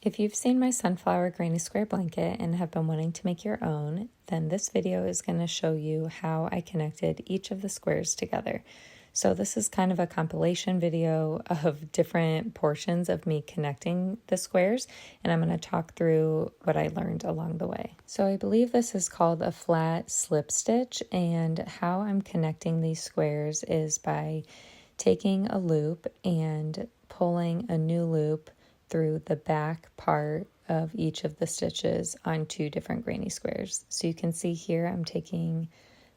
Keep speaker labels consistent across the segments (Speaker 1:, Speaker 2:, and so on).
Speaker 1: If you've seen my sunflower granny square blanket and have been wanting to make your own, then this video is going to show you how I connected each of the squares together. So this is kind of a compilation video of different portions of me connecting the squares, and I'm going to talk through what I learned along the way. So I believe this is called a flat slip stitch, and how I'm connecting these squares is by taking a loop and pulling a new loop through the back part of each of the stitches on two different granny squares. So you can see here I'm taking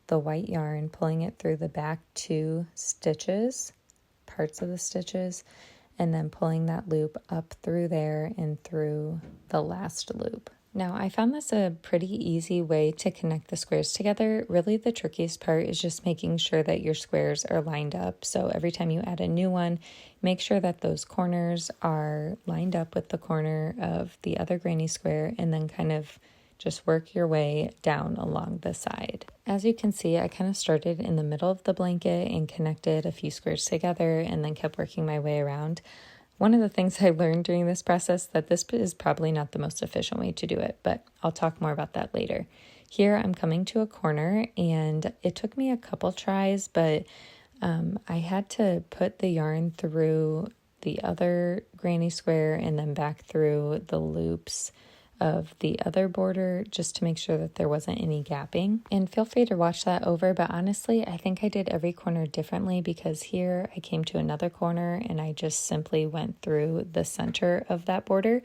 Speaker 1: the white yarn, pulling it through the back two stitches, parts of the stitches, and then pulling that loop up through there and through the last loop. Now, I found this a pretty easy way to connect the squares together. Really, the trickiest part is just making sure that your squares are lined up. So every time you add a new one, make sure that those corners are lined up with the corner of the other granny square, and then kind of just work your way down along the side. As you can see, I kind of started in the middle of the blanket and connected a few squares together and then kept working my way around. One of the things I learned during this process that this is probably not the most efficient way to do it, but I'll talk more about that later. Here I'm coming to a corner, and it took me a couple tries, but I had to put the yarn through the other granny square and then back through the loops of the other border just to make sure that there wasn't any gapping. And feel free to watch that over, but honestly, I think I did every corner differently, because here I came to another corner and I just simply went through the center of that border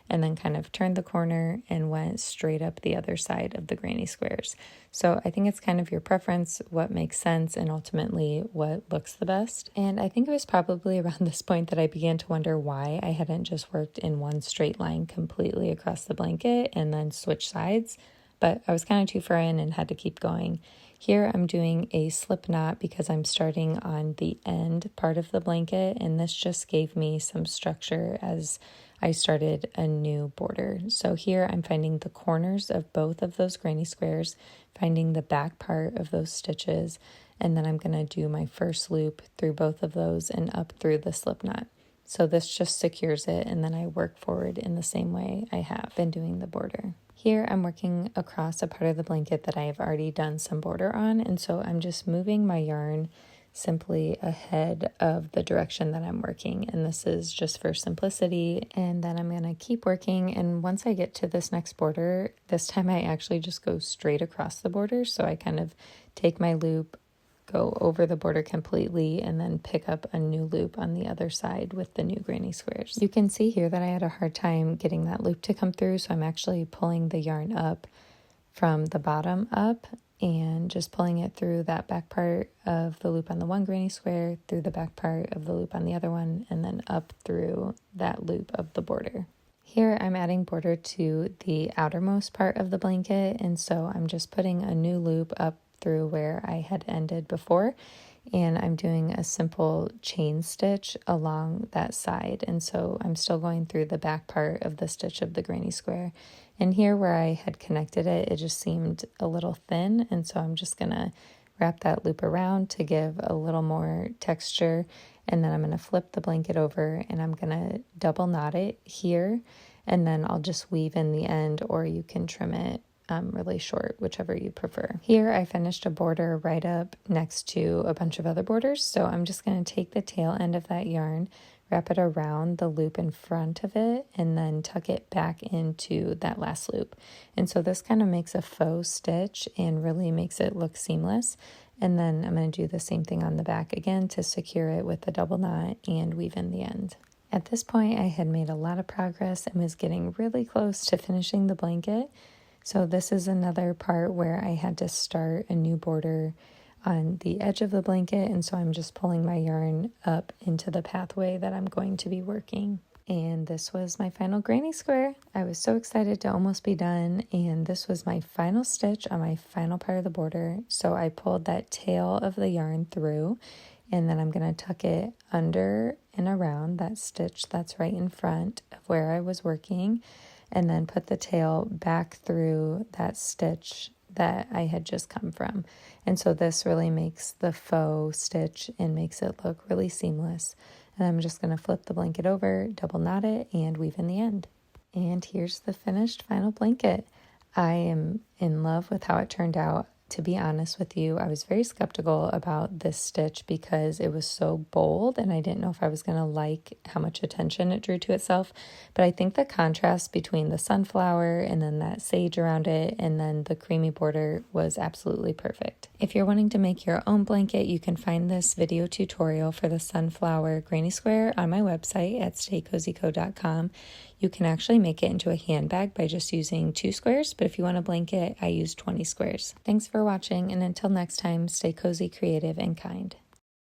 Speaker 1: and then kind of turned the corner and went straight up the other side of the granny squares. So I think it's kind of your preference, what makes sense, and ultimately what looks the best. And I think it was probably around this point that I began to wonder why I hadn't just worked in one straight line completely across the blanket and then switch sides, but I was kind of too far in and had to keep going. Here I'm doing a slip knot because I'm starting on the end part of the blanket, and this just gave me some structure as I started a new border. So here I'm finding the corners of both of those granny squares, finding the back part of those stitches, and then I'm going to do my first loop through both of those and up through the slip knot. So this just secures it, and then I work forward in the same way I have been doing the border. Here I'm working across a part of the blanket that I have already done some border on, and so I'm just moving my yarn simply ahead of the direction that I'm working, and this is just for simplicity. And then I'm going to keep working, and once I get to this next border, this time I actually just go straight across the border. So I kind of take my loop, go over the border completely, and then pick up a new loop on the other side with the new granny squares. You can see here that I had a hard time getting that loop to come through, so I'm actually pulling the yarn up from the bottom up and just pulling it through that back part of the loop on the one granny square, through the back part of the loop on the other one, and then up through that loop of the border. Here I'm adding border to the outermost part of the blanket, and so I'm just putting a new loop up through where I had ended before, and I'm doing a simple chain stitch along that side. And so I'm still going through the back part of the stitch of the granny square, and here where I had connected it, it just seemed a little thin, and so I'm just gonna wrap that loop around to give a little more texture, and then I'm gonna flip the blanket over and I'm gonna double knot it here, and then I'll just weave in the end, or you can trim it really short, whichever you prefer. Here I finished a border right up next to a bunch of other borders, so I'm just going to take the tail end of that yarn, wrap it around the loop in front of it, and then tuck it back into that last loop. And so this kind of makes a faux stitch and really makes it look seamless. And then I'm going to do the same thing on the back again to secure it with a double knot and weave in the end. At this point I had made a lot of progress and was getting really close to finishing the blanket. So this is another part where I had to start a new border on the edge of the blanket, and so I'm just pulling my yarn up into the pathway that I'm going to be working. And this was my final granny square. I was so excited to almost be done, and this was my final stitch on my final part of the border. So I pulled that tail of the yarn through, and then I'm going to tuck it under and around that stitch that's right in front of where I was working, and then put the tail back through that stitch that I had just come from. And so this really makes the faux stitch and makes it look really seamless. And I'm just going to flip the blanket over, double knot it, and weave in the end. And here's the finished final blanket. I am in love with how it turned out. To be honest with you, I was very skeptical about this stitch because it was so bold and I didn't know if I was going to like how much attention it drew to itself. But I think the contrast between the sunflower and then that sage around it and then the creamy border was absolutely perfect. If you're wanting to make your own blanket, you can find this video tutorial for the sunflower granny square on my website at staycozyco.com. You can actually make it into a handbag by just using 2 squares, but if you want a blanket, I use 20 squares. Thanks for watching, and until next time, stay cozy, creative, and kind.